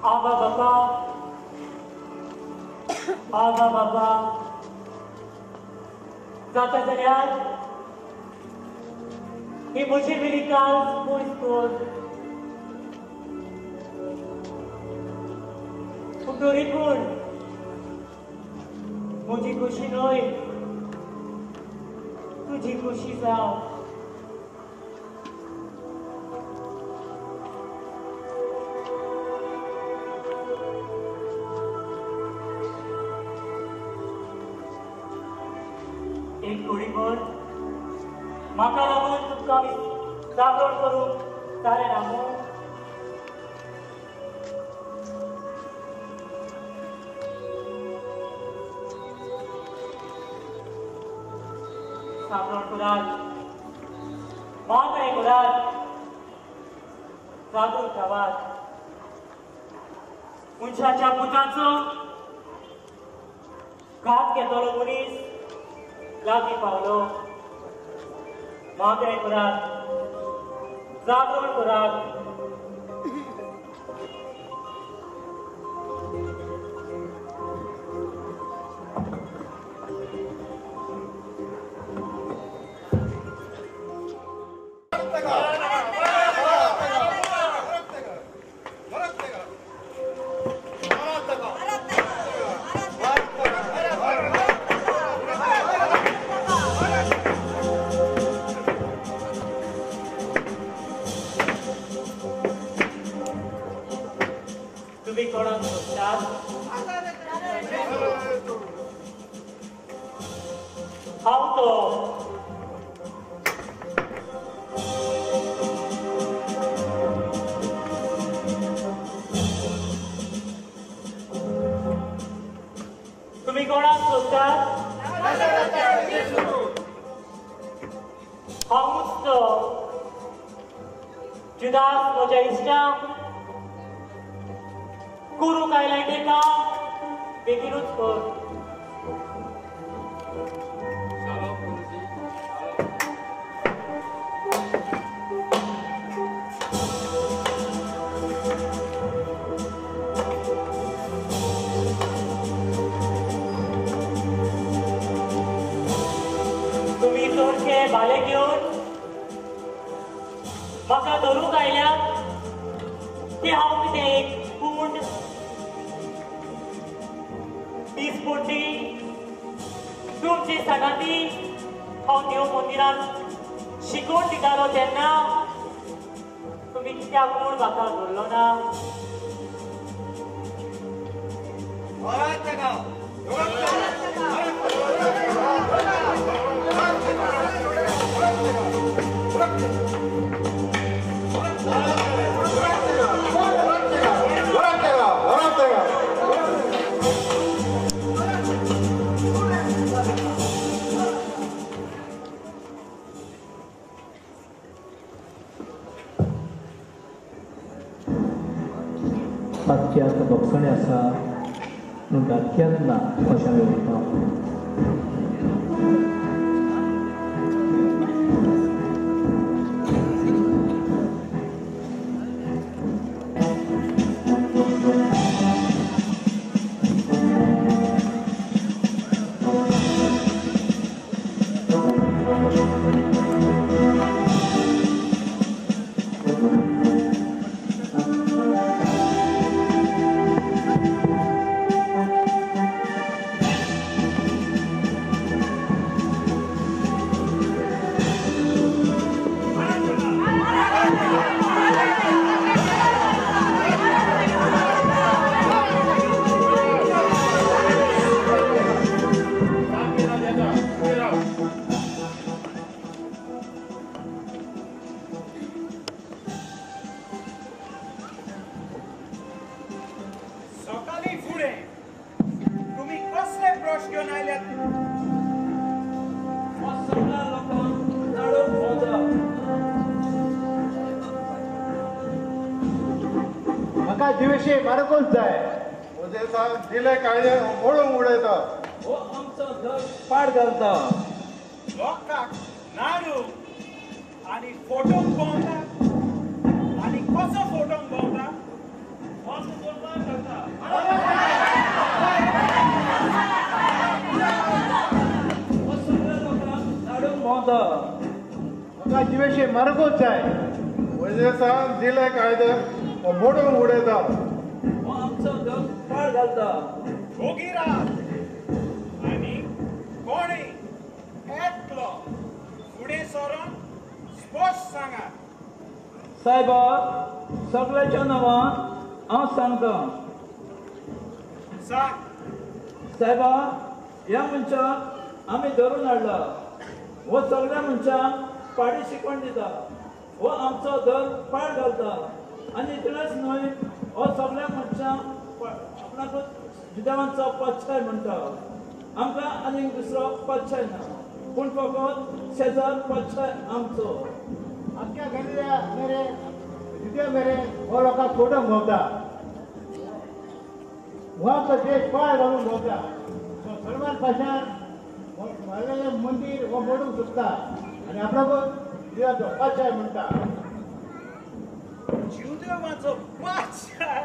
आबा बाबा आबा बाबा जाता जाल्यार ही म्हजी मिली काल पयस कोण पूण तरी पूण म्हजी खोशी न्हय तुजी खोशी जाव एक कुडीभर म्हाका लागून तुका जागरण करूंक जालें ना मू जागरण करात मात्र करात जागून रावात मनशाच्या पुताचो घात घेतलो मनीस लागीं पावलो मात्र करात जागरण करात तुम्ही कोणाक सोदतात हांव तो तुम्ही कोणाक सोदतात हांवूच तो जुदास म्हज्या इश्टाक गुरु कायलाय तेका बेगीनूच कर तुम्ही चोरचे भाले घेऊन म्हाका धरूंक आयल्या ते हांव कितें एक पूण दिसपट्टी तुमची सणाती हांव देव मंदिरांत शिकवण दितालो तेन्ना तुम्ही कित्याक म्हूण म्हाका धरलो ना पातक्यात बक्षणे आसा पूण दातक्यात ना अशें उरता दिवशी मारकूच जाय दिले काळजे ओळूंक उडयता हो आमचो घर पाड घालता लोकांक नाडू आणि फोटोक भोंवता आणि कसो फोटोक भोंवता जिवेशी मारकूच जाय वजेसान दिले कायदे मोडून उडयता हो आमचो धर्म पाड घालता भोगीराज आणि कोणी एकलो फुडें सरून स्पश्ट सांगा साहेबा सगळ्याच्या नांवान हांव सांगता सांग साहेबा ह्या मनशाक आमी धरून हाडला हो सगळ्या मनशांक पाडी शिकवण दिता हो आमचो धर्म पाड घालता आनी इतलेंच न्हय हो सगळ्या मनशांक आपणाकूच जुदेवांचो पाच्छाय म्हणटा आमकां आनीक दुसरो पाच्छाय ना पूण फकत शेजार पाच्छाय आमचो आमच्या गल्ल्या मेरे जिद्या मेरे हो लोकांक सोडून भोंवता हो आमचो देश पाळ घालून भोंवता सलमान पाशान व्हडलें मंदीर हो मोडूंक सोदता आनी आपणाकूच देवाचो पाच्छाय म्हणटा जुदेवाचो पाच्छाय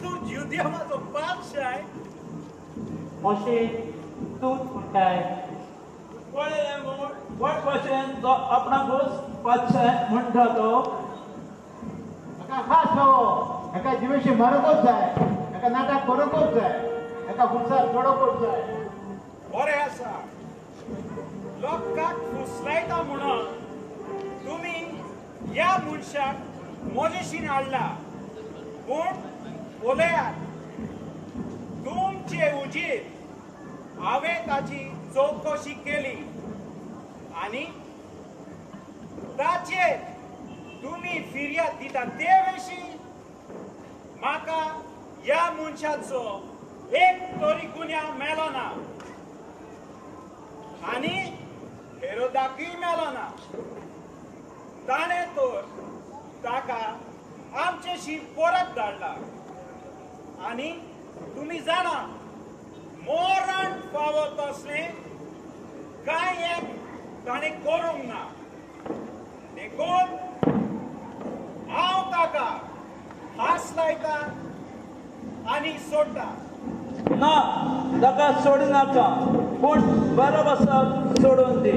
तूं जुदेवाचो पाच्छाय अशें तूंच म्हणटाय पळयलें म्हूण वाट भाशेन जो आपणाकूच पाच्छाय म्हणटा तो हेका खास नवो हेका जिवेशी मारकूच जाय हेका नाटक करूंकूच जाय हेका खुर्सार चडोवपूच जाय बरें आसा लोकांक फुसलायता म्हणून तुमी ह्या मनशाक मजेशीन हाडला पूण पळयात तुमचे उजीर हांवें ताची चवकशी केली आनी ताचेर तुमी फिर्याद दिता ते विशीं म्हाका ह्या मनशाचो एक तरी गुन्यांव मेलो ना आनी हेरोदाकूय मेलो ना ताणें तर ताका आमचेशी परत धाडला आनी तुमी जाणा मरण फावो तसलें कांय एक ताणें करूंक ना देखून हांव ताका हास लायता आनी सोडटा ना ताका सोडिनाका पूण बाराबासाक सोडून दी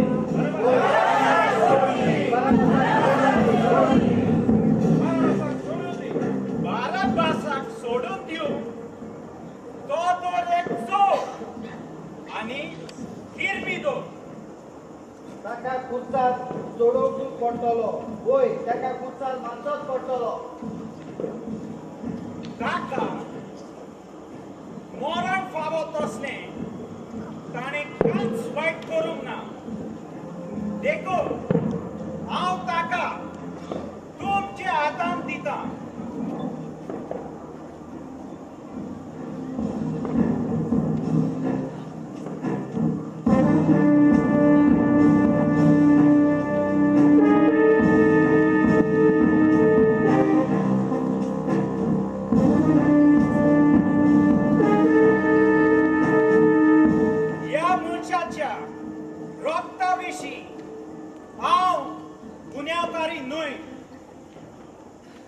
बाराबासाक सोडून दिवं तो तर एक चोर आनी किरमिदो ताका खुर्सार चडोवचूच पडटलो वय ताका खुर्सार मारचोच पडटलो ताका मरण फावो तसलें ताणें कांयच वायट करूंक ना देखून हांव ताका तुमच्या हातांत दितां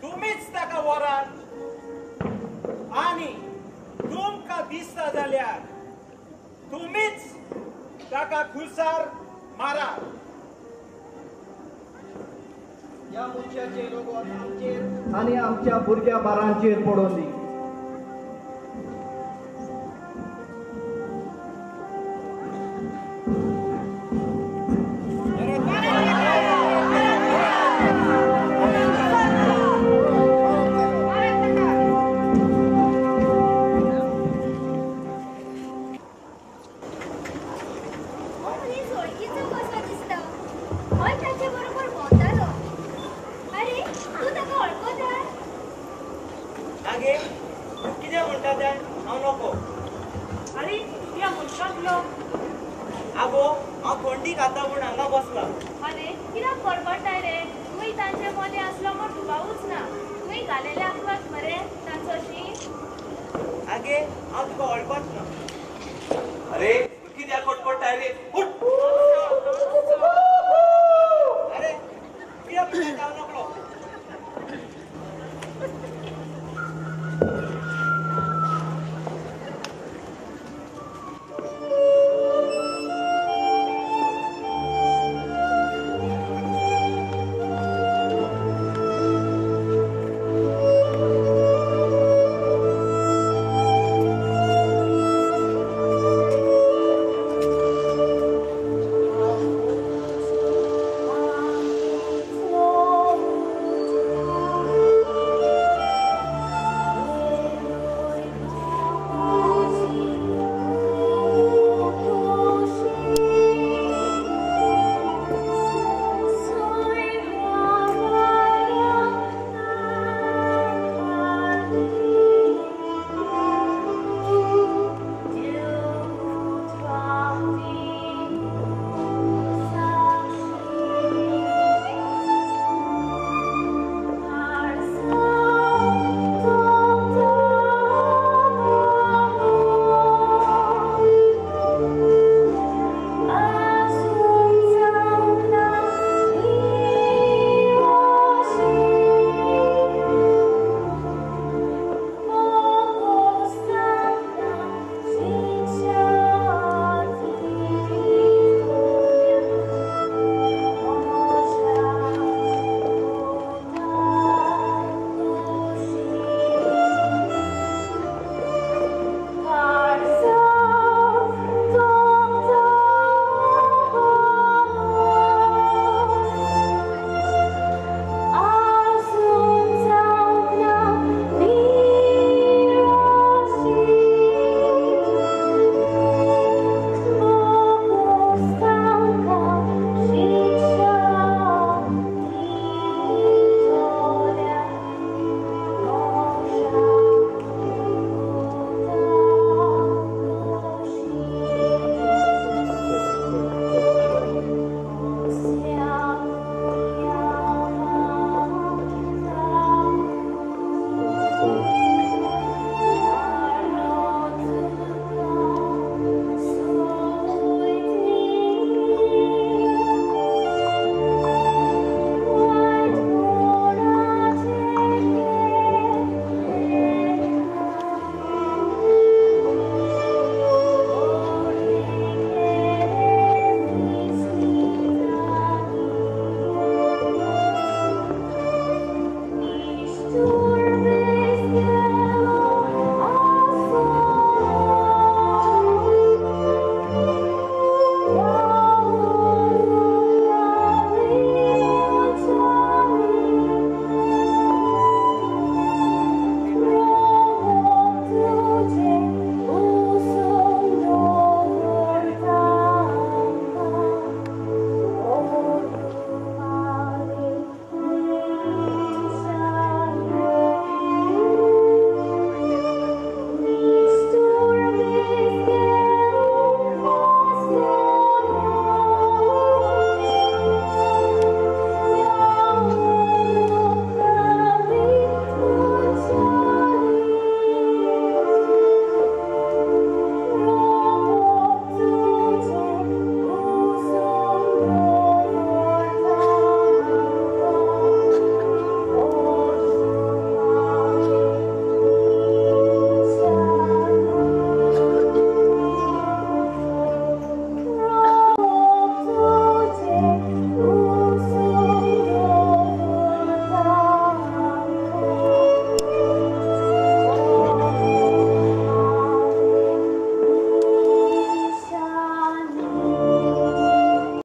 तुमीच ताका वरात आनी तुमकां दिसता जाल्यार तुमीच ताका खुर्सार मारात ह्या मनशाचे लोगोत आमचेर आनी आमच्या भुरग्या बारांचेर पडोवन दी